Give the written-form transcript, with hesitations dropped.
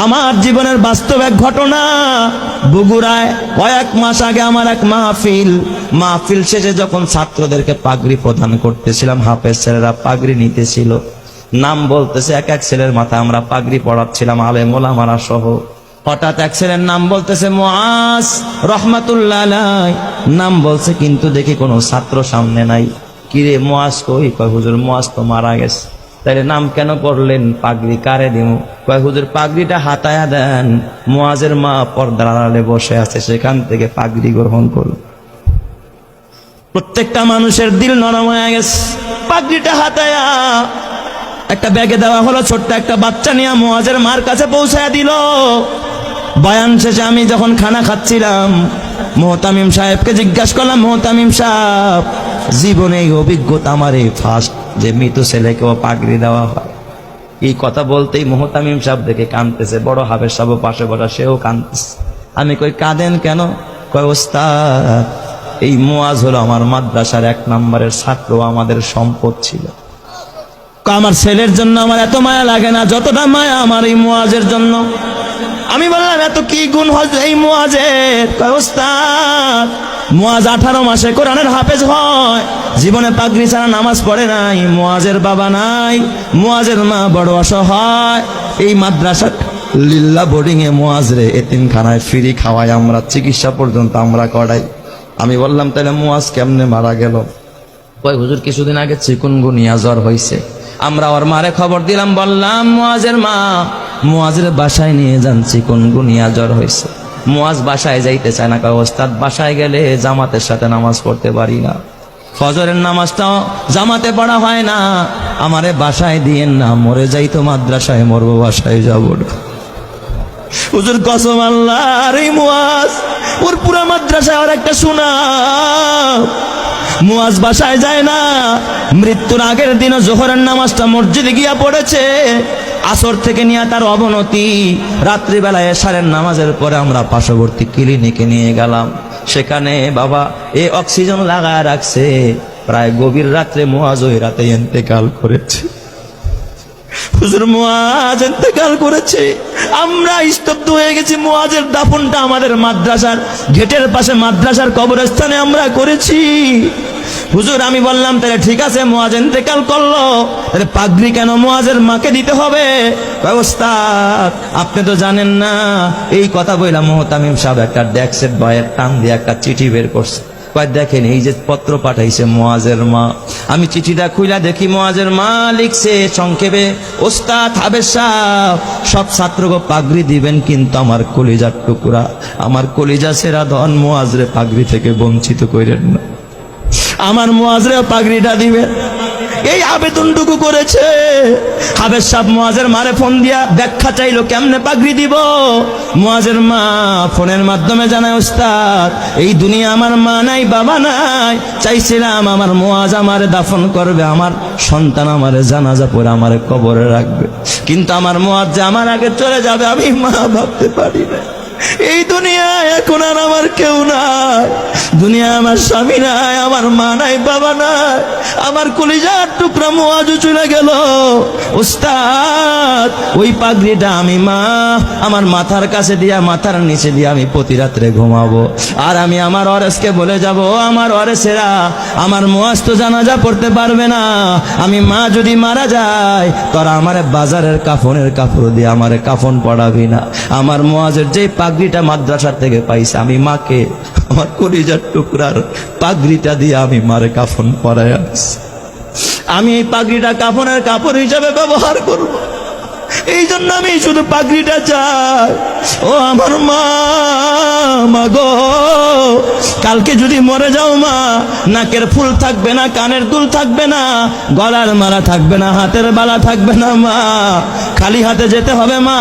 আমার জীবনের বাস্তব এক ঘটনা। বগুড়ায় কয়েক মাস আগে আমার এক মাহফিল শেষে যখন ছাত্রদেরকে পাগড়ি প্রদান করতেছিলাম, হাফেজ ছেলেরা পাগড়ি নিতেছিল, নাম বলতেছে এক এক ছেলের মাথায় আমরা পাগড়ি পড়াচ্ছিলাম, আলেম ওলামারা সহ। হঠাৎ এক ছেলের নাম বলতেছে মুআজ রহমাতুল্লাহ আলাইহি, নাম বলছে কিন্তু দেখি কোনো ছাত্র সামনে নাই। কিরে মুআজ কই? কয় হুজুর মুআজ তো মারা গেছে। তাইলে নাম কেন করলেন? পাগড়ি কারে দিমু? কয় হুজুর পাগড়িটা হাতায়া দেন, মুআজের মা পর্দার আড়ালে বসে আছে, সেখান থেকে পাগড়ি গ্রহণ করুন। প্রত্যেকটা মানুষের দিল নরম হয়ে গেছে। পাগড়িটা হাতায়া একটা ব্যাগে দেওয়া হলো, ছোট্ট একটা বাচ্চা নিয়ে মুআজের মার কাছে পৌঁছায়া দিল। বয়ান শেষে আমি যখন খানা খাচ্ছিলাম, মুহতামিম সাহেবকে জিজ্ঞাসা করলাম, মুহতামিম সাহেব, জীবনে এই অভিজ্ঞতা আমার এই ফার্স্ট যে মৃত ছেলেকেও পাগড়ি দেওয়া হয়। এই কথা বলতেই মুহতামিম সাহেব দেখে কাঁদতেছে, বড় হাফেজ সাহেব পাশে বসা, সেও কাঁদতেছে। আমি কই কাঁদেন কেন? কয় ওস্তাদ, এই মুআজ হলো আমার মাদ্রাসার 1 নম্বরের ছাত্র, আমাদের সম্পদ ছিল। আমার ছেলের জন্য আমার এত মায়া লাগে না যতটা মায়া আমার এই মুআজের জন্য। আমি বললাম এত কি গুণ হয় এই মুআজের? কয় ওস্তাদ, মুআজ 18 মাসে কোরআনের হাফেজ হয়, জীবনে পাগড়ি ছাড়া নামাজ পড়ে নাই, মুআজের বাবা নাই, মুআজের মা বড় অসহায়। এই মাদ্রাসা লিল্লা বোর্ডিং এ মুআজ রে এতিমখানায় ফ্রি খাওয়াই আমরা, চিকিৎসা পর্যন্ত আমরা করাই। আমি বললাম তাহলে মুআজ কেমনে মারা গেল? কয় হুজুর কিছুদিন আগে চিকুনগুনিয়া জ্বর হয়েছে, আমরা ওর মারে খবর দিলাম, বললাম মুআজের মা মুআজের বাসায় নিয়ে যান, চিকুনগুনিয়া জ্বর হয়েছে। মুআজ বাসায় যাইতে চায় না। কয় ওস্তাদ বাসায় গেলে জামাতের সাথে নামাজ পড়তে পারি না, ফজরের নামাজটাও জামাতে পড়া হয় না, আমারে বাসায় দিয়েন না, মরে যাইতো মাদ্রাসায় মরবো, বাসায় যাব না। হুজুর কসম আল্লাহ, আর এই মুআজ ওর পুরা মাদ্রাসায় আর একটা সুনাম। মুআজ বাসায় যায় না, মৃত্যুর আগের দিনও জোহরের নামাজটা মসজিদে গিয়া পড়েছে। আসর থেকে নিয়ে তার অবনতি, রাত্রিবেলায় এশারের নামাজের পরে আমরা পার্শ্ববর্তী ক্লিনিকে নিয়ে গেলাম। সেখানে বাবা অক্সিজেন লাগায় রাখছে। প্রায় গভীর রাত্রে মুআজ ওই রাতে ইন্তেকাল করেছে। হুজুর মুআজ ইন্তেকাল করেছে, আমরা স্তব্ধ হয়ে গেছি। মুআজের দাফনটা আমাদের মাদ্রাসার গেটের পাশে মাদ্রাসার কবরস্থানে আমরা করেছি। হুজুর আমি বললাম তাহলে ঠিক আছে, মুআজ ইন্তেকাল করলো, তাহলে পাগড়ি কেন মুআজের মাকে দিতে হবে? ওস্তাদ আপনি তো জানেন না। এই কথা বললাম, মুহতামিম সাহেব একটা ডেস্কের বয়ের টান দিয়ে একটা চিঠি বের করছে। কয় দেখেন এই যে পত্র পাঠাইছে মুআজের মা। আমি চিঠিটা খুইলা দেখি মুআজের মা লিখছে সংক্ষেপে, ওস্তাদ হাফেজ সাহেব সব ছাত্রকে পাগড়ি দিবেন, কিন্তু আমার কলিজার টুকরা, আমার কলিজা সেরা ধন মুআজরে পাগড়ি থেকে বঞ্চিত করেন না, আমার মুআজরে পাগড়িটা দিবেন। এই আবেদনটুকু করেছে। হাফেজ সাহেব মুআজের মারে ফোন দিয়া ব্যাখ্যা চাইলো কেমনে পাগড়ি দিব। মুআজের মা ফোনের মাধ্যমে জানায়, ওস্তাদ এই দুনিয়া আমার মা নাই, বাবা নাই, চাইছিলাম আমার মুআজ আমারে দাফন করবে, আমার সন্তান আমারে জানাজা পড়ে আমারে কবরে রাখবে, কিন্তু আমার মুআজ যে আমার আগে চলে যাবে আমি মা ভাবতে পারি না। এই দুনিয়ায় এখন আর আমার কেউ নাই, দুনিয়া আমার স্বামী নাই, আমার মা নাই, বাবা নাই, আমার কলিজার টুকরা মুআজও চলে গেল। ওস্তাদ ওই পাগড়িটা আমি মা আমার মাথার কাছে দিয়া, মাথার নিচে দিয়ে আমি প্রতি রাত্রে ঘুমাবো। আর আমি আমার ওয়ারেসকে বলে যাব, আমার ওয়ারেসেরা আমার মুআজ তো জানাজা পড়তে পারবে না, আমি মা যদি মারা যায় তোরা আমার বাজারের কাফনের কাপড় দিয়ে আমারে কাফন পড়াবি না। আমার মুআজের যে পাগড়িটা মাদ্রাসার থেকে পাইছে, আমি মাকে আমার কলিজার টুকরার পাগড়িটা দিয়ে আমি মারে কাফন পরায় আনছি। আমি এই পাগড়িটা কাফনের কাপড় হিসাবে ব্যবহার করব। এই জন্য আমি শুধু পাগড়িটা চাই। ও আমার মা, মা গো, কালকে যদি মরে যাও মা, নাকের ফুল থাকবে না, কানের দুল থাকবে না, গলার মালা থাকবে না, হাতের বালা থাকবে না মা, খালি হাতে যেতে হবে মা।